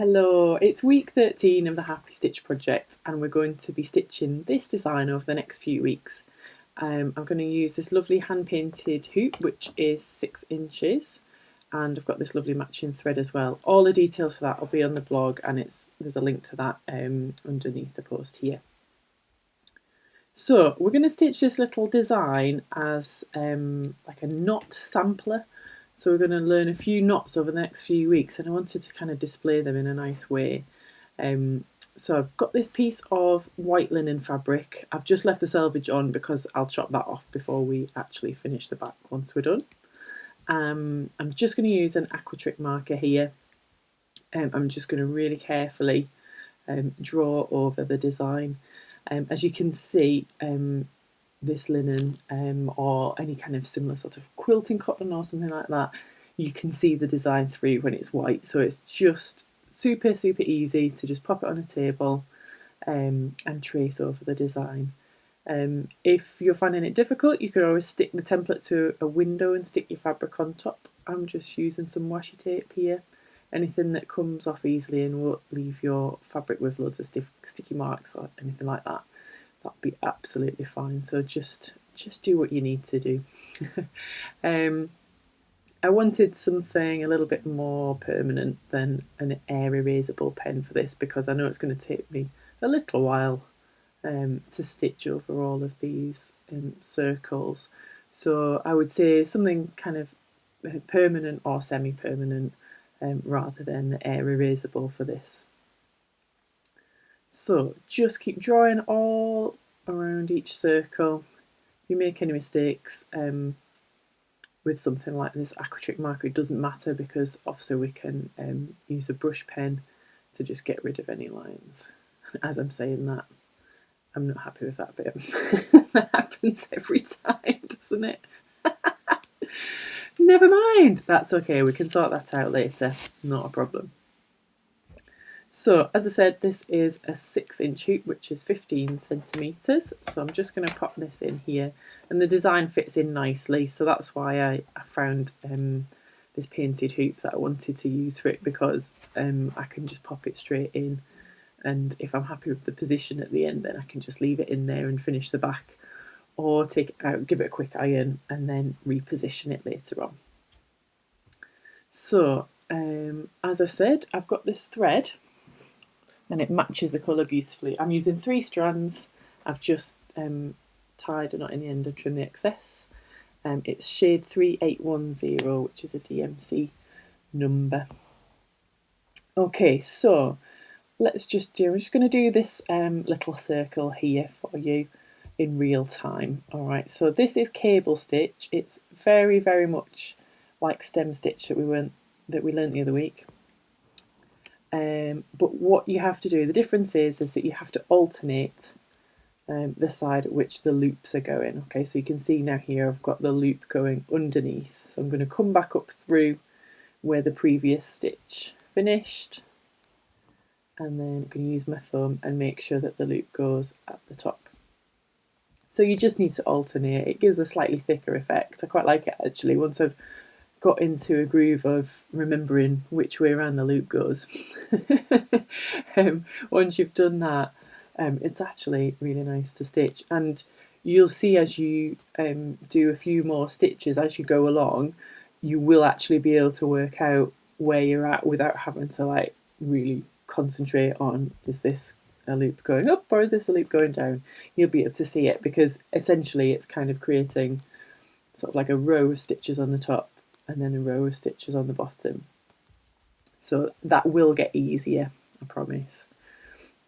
Hello, it's week 13 of the Happy Stitch project, and we're going to be stitching this design over the next few weeks. I'm going to use this lovely hand painted hoop, which is 6 inches, and I've got this lovely matching thread as well. All the details for that will be on the blog, and there's a link to that underneath the post here. So we're going to stitch this little design as like a knot sampler. So we're going to learn a few knots over the next few weeks, and I wanted to kind of display them in a nice way. So I've got this piece of white linen fabric. I've just left the selvage on because I'll chop that off before we actually finish the back once we're done. I'm just going to use an aquatrick marker here. I'm just going to really carefully draw over the design. As you can see, this linen or any kind of similar sort of quilting cotton or something like that, you can see the design through when it's white. So it's just super easy to just pop it on a table and trace over the design. If you're finding it difficult, you could always stick the template to a window and stick your fabric on top. I'm just using some washi tape here. Anything that comes off easily and won't leave your fabric with loads of sticky marks or anything like that, that'll be absolutely fine. So just do what you need to do. I wanted something a little bit more permanent than an air erasable pen for this, because I know it's going to take me a little while to stitch over all of these circles. So I would say something kind of permanent or semi-permanent rather than air erasable for this. So just keep drawing all around each circle. If you make any mistakes with something like this aquatrick marker, it doesn't matter, because obviously we can use a brush pen to just get rid of any lines. As I'm saying that, I'm not happy with that bit. That happens every time, doesn't it? Never mind, that's okay, we can sort that out later, not a problem. So as I said, this is a 6-inch hoop, which is 15 centimetres. So I'm just going to pop this in here, and the design fits in nicely. So that's why I found this painted hoop that I wanted to use for it, because I can just pop it straight in. And if I'm happy with the position at the end, then I can just leave it in there and finish the back, or take it out, give it a quick iron, and then reposition it later on. So as I've said, I've got this thread, and it matches the colour beautifully. I'm using 3 strands. I've just tied a knot in the end and trimmed the excess. It's shade 3810, which is a DMC number. Okay, so we're just going to do this little circle here for you in real time. All right, so this is cable stitch. It's very much like stem stitch that we learned the other week. But what you have to do, the difference is that you have to alternate the side at which the loops are going. Okay, so you can see now here I've got the loop going underneath. So I'm going to come back up through where the previous stitch finished, and then I'm going to use my thumb and make sure that the loop goes at the top. So you just need to alternate. It gives a slightly thicker effect. I quite like it actually, once I've got into a groove of remembering which way around the loop goes. Once you've done that, it's actually really nice to stitch, and you'll see as you do a few more stitches as you go along, you will actually be able to work out where you're at without having to like really concentrate on, is this a loop going up or is this a loop going down? You'll be able to see it, because essentially it's kind of creating sort of like a row of stitches on the top and then a row of stitches on the bottom. So that will get easier, I promise.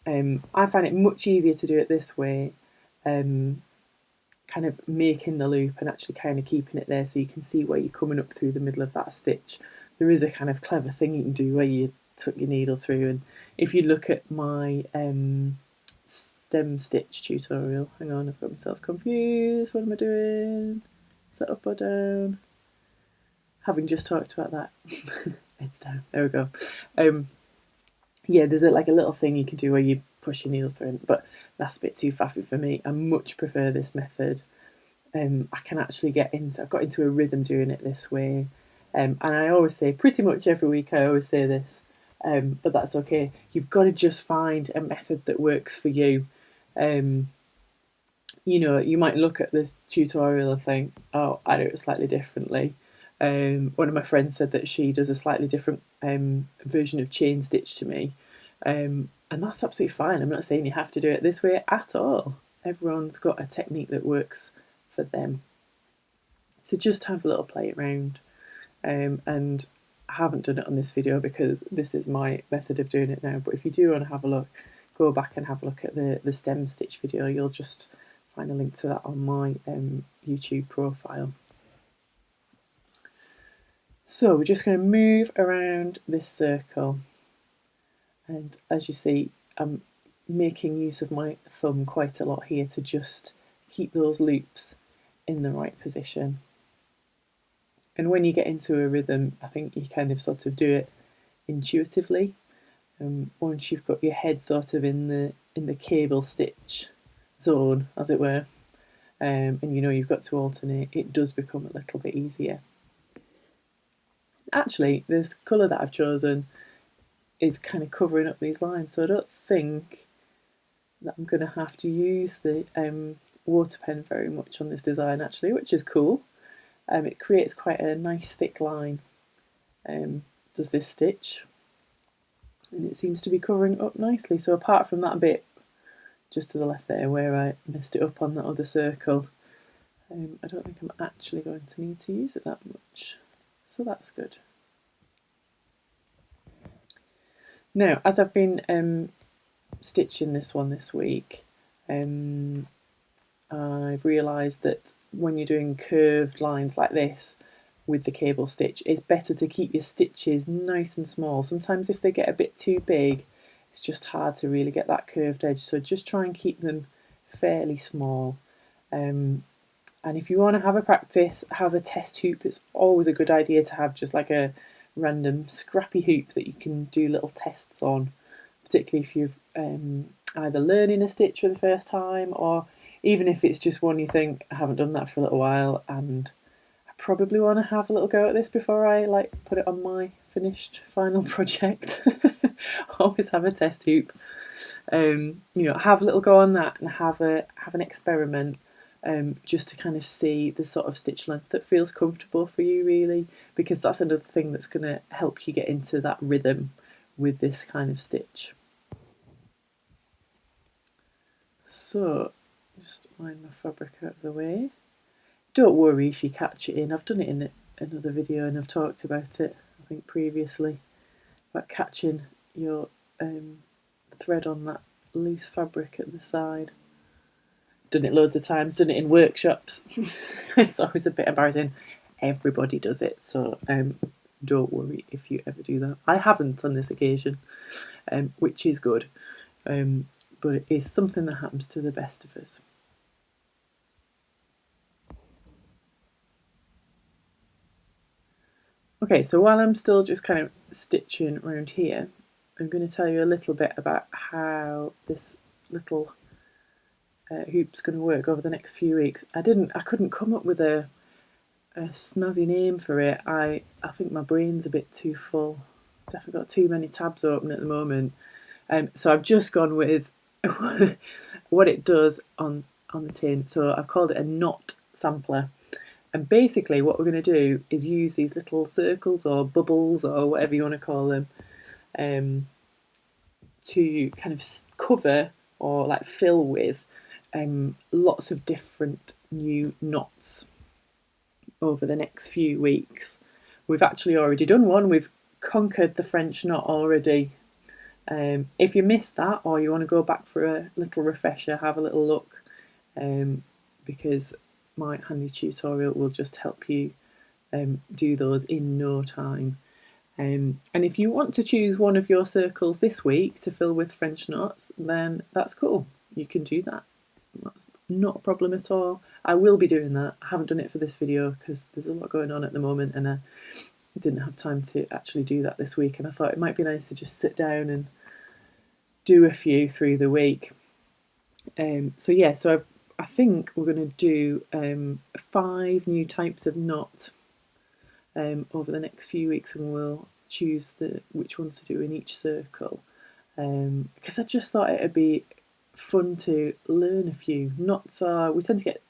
I find it much easier to do it this way, kind of making the loop and actually kind of keeping it there so you can see where you're coming up through the middle of that stitch. There is a kind of clever thing you can do where you tuck your needle through, and if you look at my stem stitch tutorial, hang on, I've got myself confused, what am I doing? Is that up or down? Having just talked about that, it's down, there we go. Yeah, there's like a little thing you can do where you push your needle through, but that's a bit too faffy for me. I much prefer this method. I can actually I've got into a rhythm doing it this way. And I always say, pretty much every week I always say this, but that's okay. You've got to just find a method that works for you. You know, you might look at the tutorial and think, oh, I do it slightly differently. One of my friends said that she does a slightly different version of chain stitch to me. And that's absolutely fine. I'm not saying you have to do it this way at all. Everyone's got a technique that works for them. So just have a little play around. And I haven't done it on this video because this is my method of doing it now. But if you do want to have a look, go back and have a look at the stem stitch video. You'll just find a link to that on my YouTube profile. So we're just going to move around this circle, and as you see, I'm making use of my thumb quite a lot here to just keep those loops in the right position. And when you get into a rhythm, I think you kind of sort of do it intuitively. Once you've got your head sort of in the cable stitch zone, as it were, and you know you've got to alternate, it does become a little bit easier. Actually, this colour that I've chosen is kind of covering up these lines, so I don't think that I'm going to have to use the water pen very much on this design actually, which is cool. It creates quite a nice thick line, does this stitch, and it seems to be covering up nicely. So apart from that bit just to the left there where I messed it up on that other circle, I don't think I'm actually going to need to use it that much, so that's good. Now, as I've been stitching this one this week, I've realised that when you're doing curved lines like this with the cable stitch, it's better to keep your stitches nice and small. Sometimes if they get a bit too big, it's just hard to really get that curved edge, so just try and keep them fairly small. And if you want to have a practice, have a test hoop. It's always a good idea to have just like a random scrappy hoop that you can do little tests on, particularly if you've either learning a stitch for the first time, or even if it's just one you think, I haven't done that for a little while and I probably want to have a little go at this before I like put it on my finished final project. Always have a test hoop. You know, have a little go on that and have an experiment, just to kind of see the sort of stitch length that feels comfortable for you, really, because that's another thing that's going to help you get into that rhythm with this kind of stitch. So just line my fabric out of the way. Don't worry if you catch it in. I've done it in another video and I've talked about it, I think previously, about catching your thread on that loose fabric at the side. Done it loads of times, done it in workshops. It's always a bit embarrassing. Everybody does it, so don't worry if you ever do that. I haven't on this occasion, which is good, but it is something that happens to the best of us. Okay, so while I'm still just kind of stitching around here, I'm going to tell you a little bit about how this little hoop's going to work over the next few weeks. I couldn't come up with a snazzy name for it. I think my brain's a bit too full. Definitely got too many tabs open at the moment. So I've just gone with what it does on the tin. So I've called it a knot sampler. And basically what we're going to do is use these little circles or bubbles or whatever you want to call them, to kind of cover or like fill with lots of different new knots over the next few weeks. We've actually already done one. We've conquered the French knot already. If you missed that or you want to go back for a little refresher, have a little look, because my handy tutorial will just help you do those in no time. And if you want to choose one of your circles this week to fill with French knots, then that's cool. You can do that. That's not a problem at all. I will be doing that. I haven't done it for this video because there's a lot going on at the moment and I didn't have time to actually do that this week, and I thought it might be nice to just sit down and do a few through the week. So yeah, so I think we're going to do 5 new types of knot over the next few weeks, and we'll choose which ones to do in each circle, because I just thought it'd be fun to learn a few. Knots are, we tend to get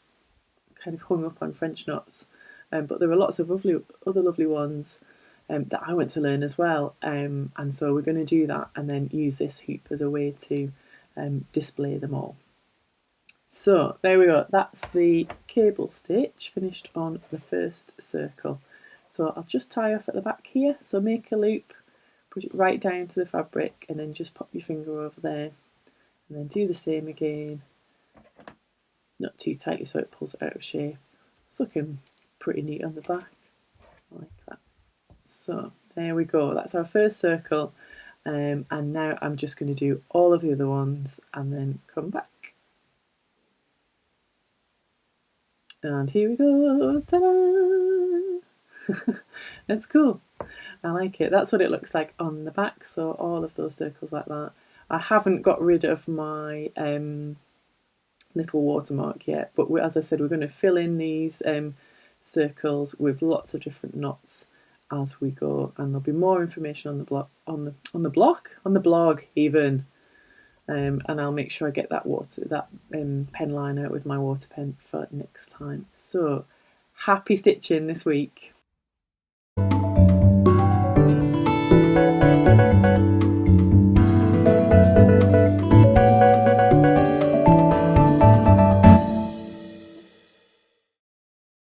kind of hung up on French knots, but there are lots of other lovely ones that I want to learn as well, and so we're going to do that and then use this hoop as a way to display them all. So there we go, that's the cable stitch finished on the first circle. So I'll just tie off at the back here, so make a loop, put it right down to the fabric, and then just pop your finger over there, and then do the same again, not too tightly so it pulls it out of shape. It's looking pretty neat on the back, I like that. So there we go, that's our first circle, and now I'm just going to do all of the other ones and then come back. And here we go, ta-da! That's cool, I like it. That's what it looks like on the back, so all of those circles like that. I haven't got rid of my little watermark yet, but as I said, we're going to fill in these circles with lots of different knots as we go, and there'll be more information on the blog, on the blog even. And I'll make sure I get that pen line out with my water pen for next time. So happy stitching this week.